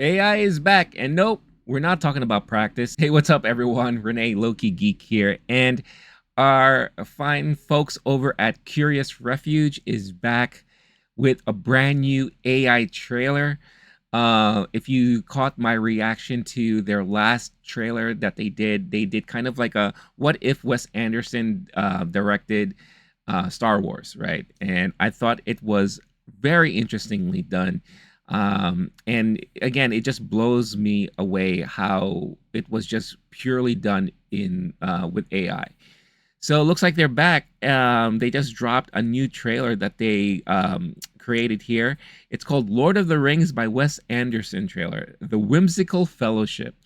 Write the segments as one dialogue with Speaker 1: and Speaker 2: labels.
Speaker 1: AI is back, and nope, we're not talking about practice. Hey, what's up, everyone? Renee, LOWKEY Geek here, and our fine folks over at Curious Refuge is back with a brand new AI trailer. If you caught my reaction to their last trailer that they did kind of like a what if Wes Anderson directed Star Wars, right? And I thought it was very interestingly done. And again, it just blows me away how it was just purely done in with AI. So it looks like they're back. They just dropped a new trailer that they created here. It's called Lord of the Rings by Wes Anderson trailer, The Whimsical Fellowship.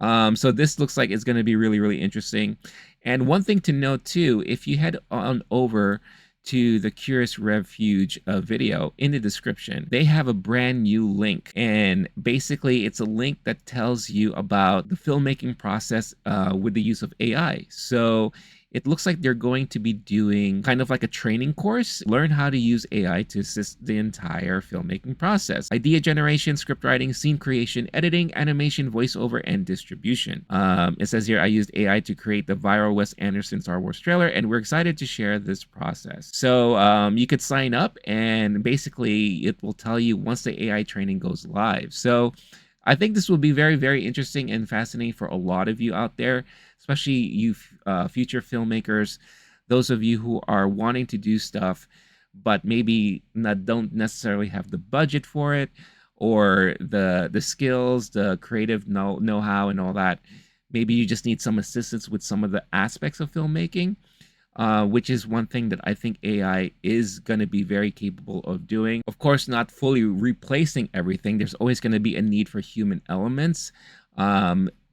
Speaker 1: So this looks like it's going to be really, really interesting. And one thing to note too, if you head on over to the Curious Refuge video in the description, they have a brand new link, and basically it's a link that tells you about the filmmaking process with the use of AI. So it looks like they're going to be doing kind of like a training course, learn how to use AI to assist the entire filmmaking process. Idea generation, script writing, scene creation, editing, animation, voiceover, and distribution. It says here, I used AI to create the viral Wes Anderson Star Wars trailer, and we're excited to share this process. So you could sign up, and basically it will tell you once the AI training goes live. So I think this will be very, very interesting and fascinating for a lot of you out there, especially you future filmmakers, those of you who are wanting to do stuff, but maybe don't necessarily have the budget for it, or the skills, the creative know-how and all that. Maybe you just need some assistance with some of the aspects of filmmaking. Which is one thing that I think AI is going to be very capable of doing. Of course, not fully replacing everything. There's always going to be a need for human elements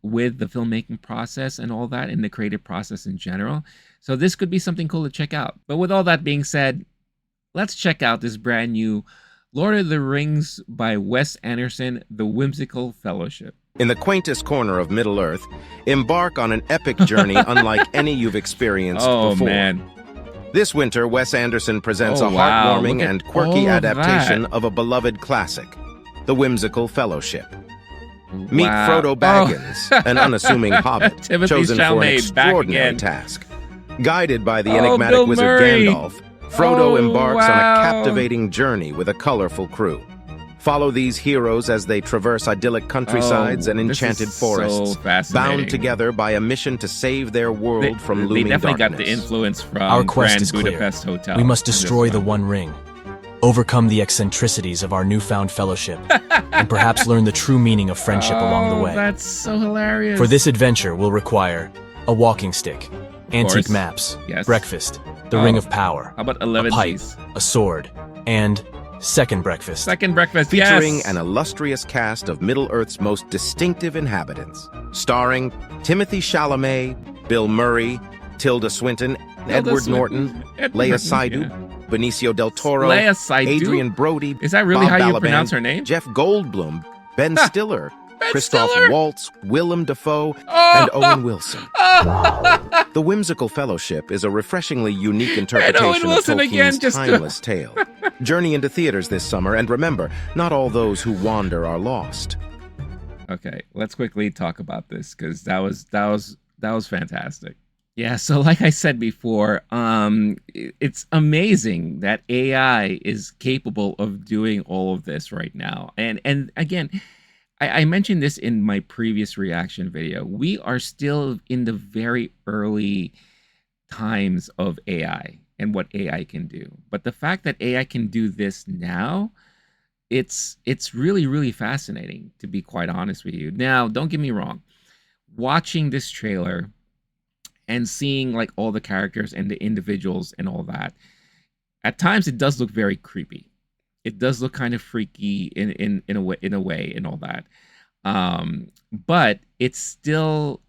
Speaker 1: with the filmmaking process and all that, and the creative process in general. So this could be something cool to check out. But with all that being said, let's check out this brand new Lord of the Rings by Wes Anderson, The Whimsical Fellowship.
Speaker 2: In the quaintest corner of Middle-earth, embark on an epic journey unlike any you've experienced before.
Speaker 1: Man.
Speaker 2: This winter, Wes Anderson presents a heartwarming and quirky adaptation of a beloved classic, The Whimsical Fellowship. Meet Frodo Baggins, an unassuming hobbit chosen for an extraordinary task. Guided by the enigmatic wizard Gandalf, Frodo embarks on a captivating journey with a colorful crew. Follow these heroes as they traverse idyllic countrysides and enchanted forests, bound together by a mission to save their world from looming darkness. They definitely got the
Speaker 1: influence from
Speaker 3: Our quest
Speaker 1: Grand
Speaker 3: is
Speaker 1: Budapest
Speaker 3: clear.
Speaker 1: Hotel.
Speaker 3: We must destroy the One Ring, overcome the eccentricities of our newfound fellowship, and perhaps learn the true meaning of friendship along the way.
Speaker 1: That's so hilarious.
Speaker 3: For this adventure, we'll require a walking stick, antique maps, breakfast, the Ring of Power,
Speaker 1: how about 11
Speaker 3: a pipe, a sword, and second breakfast.
Speaker 1: Second breakfast,
Speaker 2: featuring an illustrious cast of Middle-earth's most distinctive inhabitants, starring Timothée Chalamet, Bill Murray, Tilda Swinton, Edward Norton, Lea Seydoux, Benicio del Toro, Adrian Brody,
Speaker 1: is that really
Speaker 2: Bob
Speaker 1: how you
Speaker 2: Balaban,
Speaker 1: pronounce her name?
Speaker 2: Jeff Goldblum, Ben Stiller, Christoph Waltz, Willem Dafoe, and Owen Wilson. The Whimsical Fellowship is a refreshingly unique interpretation of Tolkien's timeless tale. Journey into theaters this summer, and remember, not all those who wander are lost.
Speaker 1: Okay, let's quickly talk about this, because that was fantastic. Yeah, so like I said before, it's amazing that AI is capable of doing all of this right now. And again, I mentioned this in my previous reaction video. We are still in the very early times of AI and what AI can do. But the fact that AI can do this now, it's really, really fascinating, to be quite honest with you. Now, don't get me wrong. Watching this trailer and seeing like all the characters and the individuals and all that, at times it does look very creepy. It does look kind of freaky in a way and all that. But it's still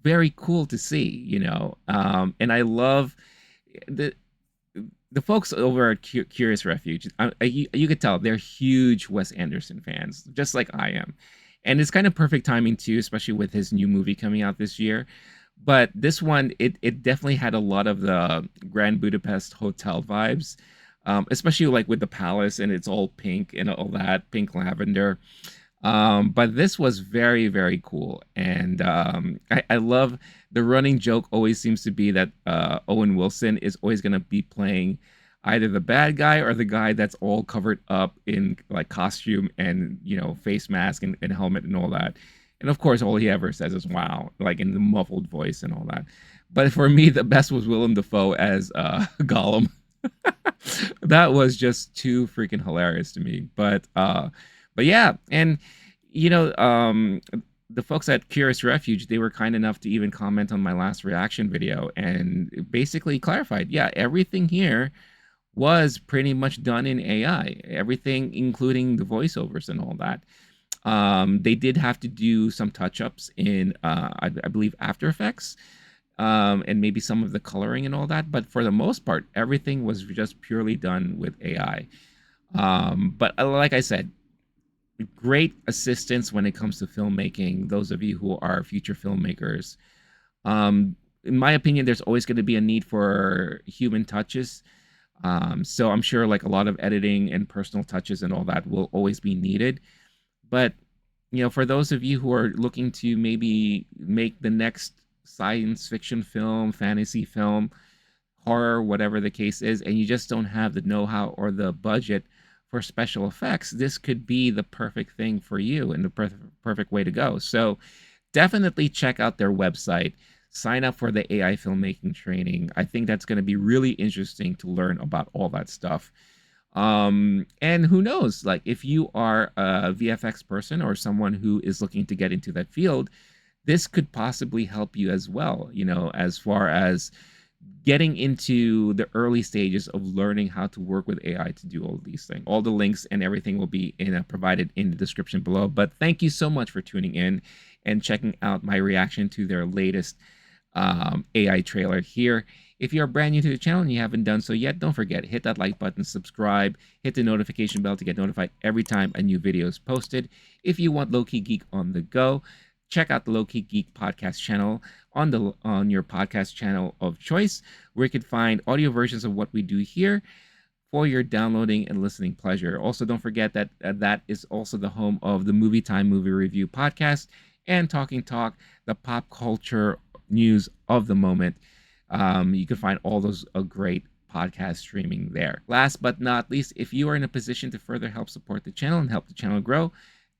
Speaker 1: very cool to see, you know. And I love the folks over at Curious Refuge. You could tell they're huge Wes Anderson fans, just like I am. And it's kind of perfect timing too, especially with his new movie coming out this year. But this one, it definitely had a lot of the Grand Budapest Hotel vibes. Especially like with the palace, and it's all pink and all that, pink lavender. But this was very, very cool. And I love the running joke always seems to be that Owen Wilson is always going to be playing either the bad guy or the guy that's all covered up in like costume and, you know, face mask and helmet and all that. And of course, all he ever says is wow, like in the muffled voice and all that. But for me, the best was Willem Dafoe as Gollum. That was just too freaking hilarious to me. But yeah, and you know, the folks at Curious Refuge, they were kind enough to even comment on my last reaction video and basically clarified, yeah, everything here was pretty much done in AI. Everything, including the voiceovers and all that. They did have to do some touch-ups in, I believe, After Effects, and maybe some of the coloring and all that. But for the most part, everything was just purely done with AI. But like I said, great assistance when it comes to filmmaking. Those of you who are future filmmakers, in my opinion, there's always going to be a need for human touches. So I'm sure like a lot of editing and personal touches and all that will always be needed. But, you know, for those of you who are looking to maybe make the next science fiction film, fantasy film, horror, whatever the case is, and you just don't have the know-how or the budget for special effects, this could be the perfect thing for you and the perfect way to go. So definitely check out their website. Sign up for the AI filmmaking training. I think that's going to be really interesting to learn about all that stuff. And who knows, like if you are a VFX person or someone who is looking to get into that field, this could possibly help you as well, you know, as far as getting into the early stages of learning how to work with AI to do all of these things. All the links and everything will be provided in the description below. But thank you so much for tuning in and checking out my reaction to their latest AI trailer here. If you're brand new to the channel and you haven't done so yet, don't forget, hit that like button, subscribe, hit the notification bell to get notified every time a new video is posted. If you want Low-Key Geek on the go, check out the Low-Key Geek podcast channel on your podcast channel of choice, where you can find audio versions of what we do here for your downloading and listening pleasure. Also, don't forget that that is also the home of the Movie Time Movie Review podcast and Talking Talk, the pop culture news of the moment. You can find all those great podcast streaming there. Last but not least, if you are in a position to further help support the channel and help the channel grow,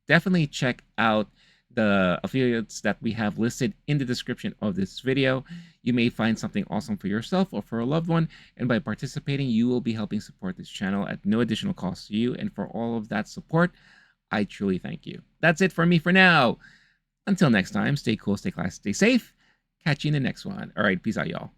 Speaker 1: definitely check out the affiliates that we have listed in the description of this video. You may find something awesome for yourself or for a loved one, and by participating, you will be helping support this channel at no additional cost to you. And for all of that support, I truly thank you. That's it for me for now. Until next time, stay cool, stay classy, stay safe. Catch you in the next one. All right, peace out, y'all.